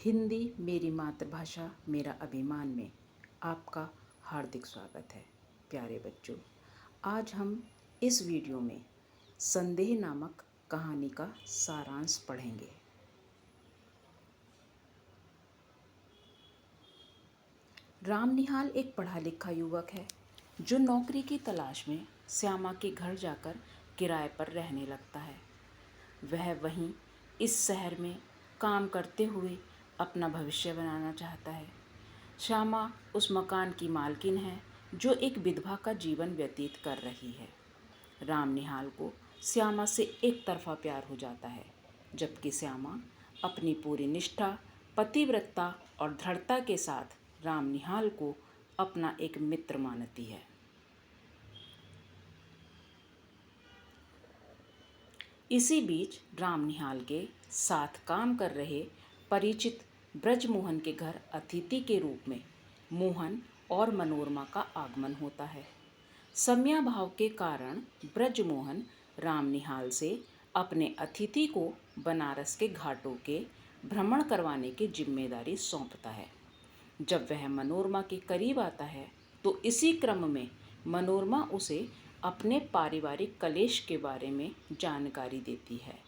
हिंदी मेरी मातृभाषा मेरा अभिमान में आपका हार्दिक स्वागत है। प्यारे बच्चों, आज हम इस वीडियो में संदेह नामक कहानी का सारांश पढ़ेंगे। राम निहाल एक पढ़ा लिखा युवक है जो नौकरी की तलाश में श्यामा के घर जाकर किराए पर रहने लगता है। वह वहीं इस शहर में काम करते हुए अपना भविष्य बनाना चाहता है। श्यामा उस मकान की मालकिन है जो एक विधवा का जीवन व्यतीत कर रही है। राम निहाल को श्यामा से एक तरफा प्यार हो जाता है, जबकि श्यामा अपनी पूरी निष्ठा, पतिव्रता और दृढ़ता के साथ राम निहाल को अपना एक मित्र मानती है। इसी बीच राम निहाल के साथ काम कर रहे परिचित ब्रजमोहन के घर अतिथि के रूप में मोहन और मनोरमा का आगमन होता है। समयाभाव के कारण ब्रजमोहन राम निहाल से अपने अतिथि को बनारस के घाटों के भ्रमण करवाने की जिम्मेदारी सौंपता है। जब वह मनोरमा के करीब आता है तो इसी क्रम में मनोरमा उसे अपने पारिवारिक कलेश के बारे में जानकारी देती है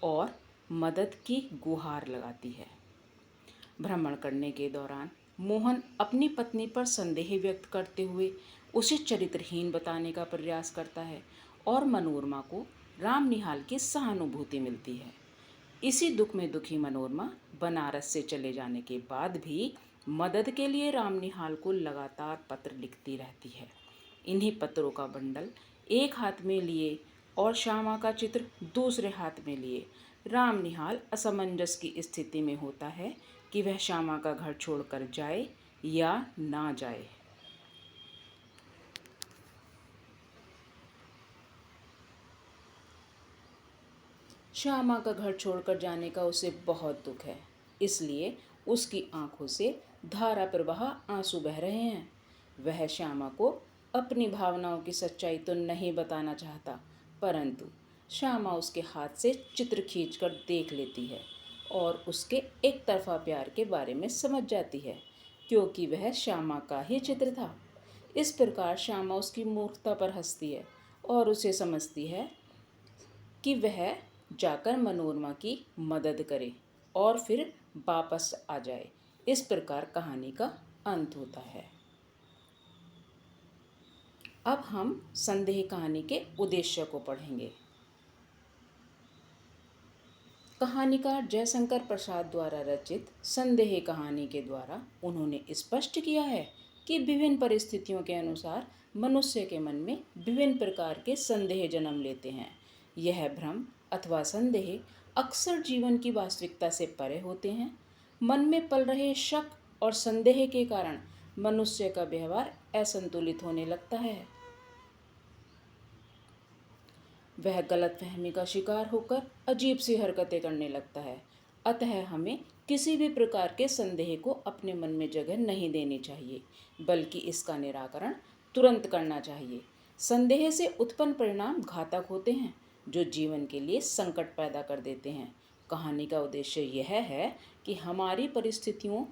और मदद की गुहार लगाती है। भ्रमण करने के दौरान मोहन अपनी पत्नी पर संदेह व्यक्त करते हुए उसे चरित्रहीन बताने का प्रयास करता है और मनोरमा को राम निहाल की सहानुभूति मिलती है। इसी दुख में दुखी मनोरमा बनारस से चले जाने के बाद भी मदद के लिए राम निहाल को लगातार पत्र लिखती रहती है। इन्हीं पत्रों का बंडल एक हाथ में लिए और श्यामा का चित्र दूसरे हाथ में लिए राम निहाल असमंजस की स्थिति में होता है कि वह श्यामा का घर छोड़कर जाए या ना जाए। श्यामा का घर छोड़कर जाने का उसे बहुत दुख है, इसलिए उसकी आंखों से धारा प्रवाह आंसू बह रहे हैं। वह श्यामा को अपनी भावनाओं की सच्चाई तो नहीं बताना चाहता, परंतु श्यामा उसके हाथ से चित्र खींचकर देख लेती है और उसके एक तरफा प्यार के बारे में समझ जाती है, क्योंकि वह श्यामा का ही चित्र था। इस प्रकार श्यामा उसकी मूर्खता पर हंसती है और उसे समझती है कि वह जाकर मनोरमा की मदद करे और फिर वापस आ जाए। इस प्रकार कहानी का अंत होता है। अब हम संदेह कहानी के उद्देश्य को पढ़ेंगे। कहानीकार जयशंकर प्रसाद द्वारा रचित संदेह कहानी के द्वारा उन्होंने स्पष्ट किया है कि विभिन्न परिस्थितियों के अनुसार मनुष्य के मन में विभिन्न प्रकार के संदेह जन्म लेते हैं। यह भ्रम अथवा संदेह अक्सर जीवन की वास्तविकता से परे होते हैं। मन में पल रहे शक और संदेह के कारण मनुष्य का व्यवहार असंतुलित होने लगता है। वह गलतफहमी का शिकार होकर अजीब सी हरकतें करने लगता है। अतः हमें किसी भी प्रकार के संदेह को अपने मन में जगह नहीं देनी चाहिए, बल्कि इसका निराकरण तुरंत करना चाहिए। संदेह से उत्पन्न परिणाम घातक होते हैं, जो जीवन के लिए संकट पैदा कर देते हैं। कहानी का उद्देश्य यह है कि हमारी परिस्थितियों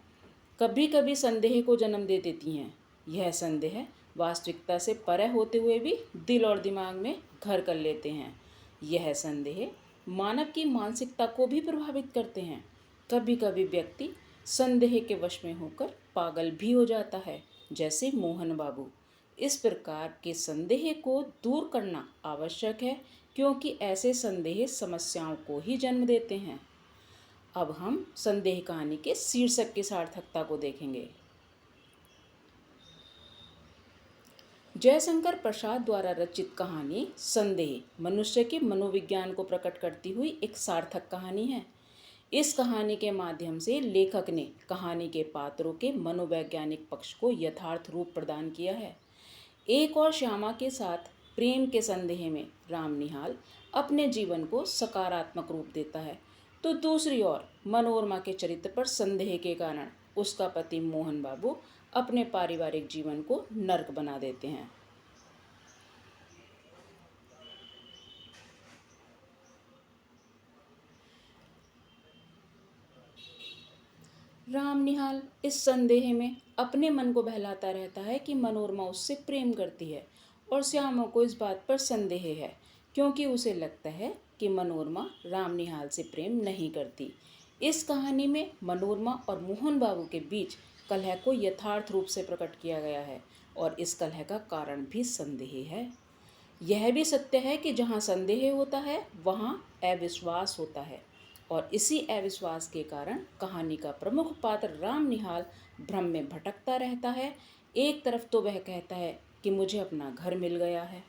कभी कभी संदेह को जन्म दे देती हैं। यह संदेह वास्तविकता से परे होते हुए भी दिल और दिमाग में घर कर लेते हैं। यह संदेह मानव की मानसिकता को भी प्रभावित करते हैं। कभी कभी व्यक्ति संदेह के वश में होकर पागल भी हो जाता है, जैसे मोहन बाबू। इस प्रकार के संदेह को दूर करना आवश्यक है, क्योंकि ऐसे संदेह समस्याओं को ही जन्म देते हैं। अब हम संदेह कहानी के शीर्षक की सार्थकता को देखेंगे। जयशंकर प्रसाद द्वारा रचित कहानी संदेह मनुष्य के मनोविज्ञान को प्रकट करती हुई एक सार्थक कहानी है। इस कहानी के माध्यम से लेखक ने कहानी के पात्रों के मनोवैज्ञानिक पक्ष को यथार्थ रूप प्रदान किया है। एक और श्यामा के साथ प्रेम के संदेह में राम निहाल अपने जीवन को सकारात्मक रूप देता है, तो दूसरी ओर मनोरमा के चरित्र पर संदेह के कारण उसका पति मोहन बाबू अपने पारिवारिक जीवन को नर्क बना देते हैं। राम निहाल इस संदेह में अपने मन को बहलाता रहता है कि मनोरमा उससे प्रेम करती है और श्यामा को इस बात पर संदेह है, क्योंकि उसे लगता है कि मनोरमा राम निहाल से प्रेम नहीं करती। इस कहानी में मनोरमा और मोहन बाबू के बीच कलह को यथार्थ रूप से प्रकट किया गया है और इस कलह का कारण भी संदेह है। यह भी सत्य है कि जहाँ संदेह होता है वहाँ अविश्वास होता है और इसी अविश्वास के कारण कहानी का प्रमुख पात्र राम निहाल भ्रम में भटकता रहता है। एक तरफ तो वह कहता है कि मुझे अपना घर मिल गया है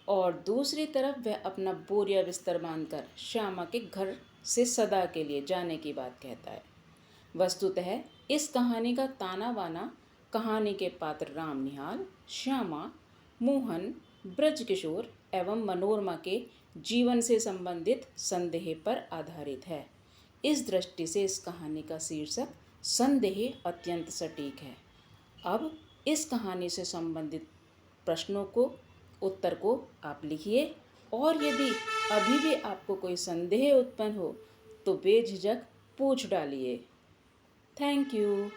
और दूसरी तरफ वह अपना बोरिया बिस्तर बांधकर श्यामा के घर से सदा के लिए जाने की बात कहता है। वस्तुतः इस कहानी का ताना बाना कहानी के पात्र राम निहाल, श्यामा, मोहन, ब्रजकिशोर एवं मनोरमा के जीवन से संबंधित संदेह पर आधारित है। इस दृष्टि से इस कहानी का शीर्षक संदेह अत्यंत सटीक है। अब इस कहानी से संबंधित प्रश्नों को उत्तर को आप लिखिए और यदि अभी भी आपको कोई संदेह उत्पन्न हो तो बेझिझक पूछ डालिए। Thank you.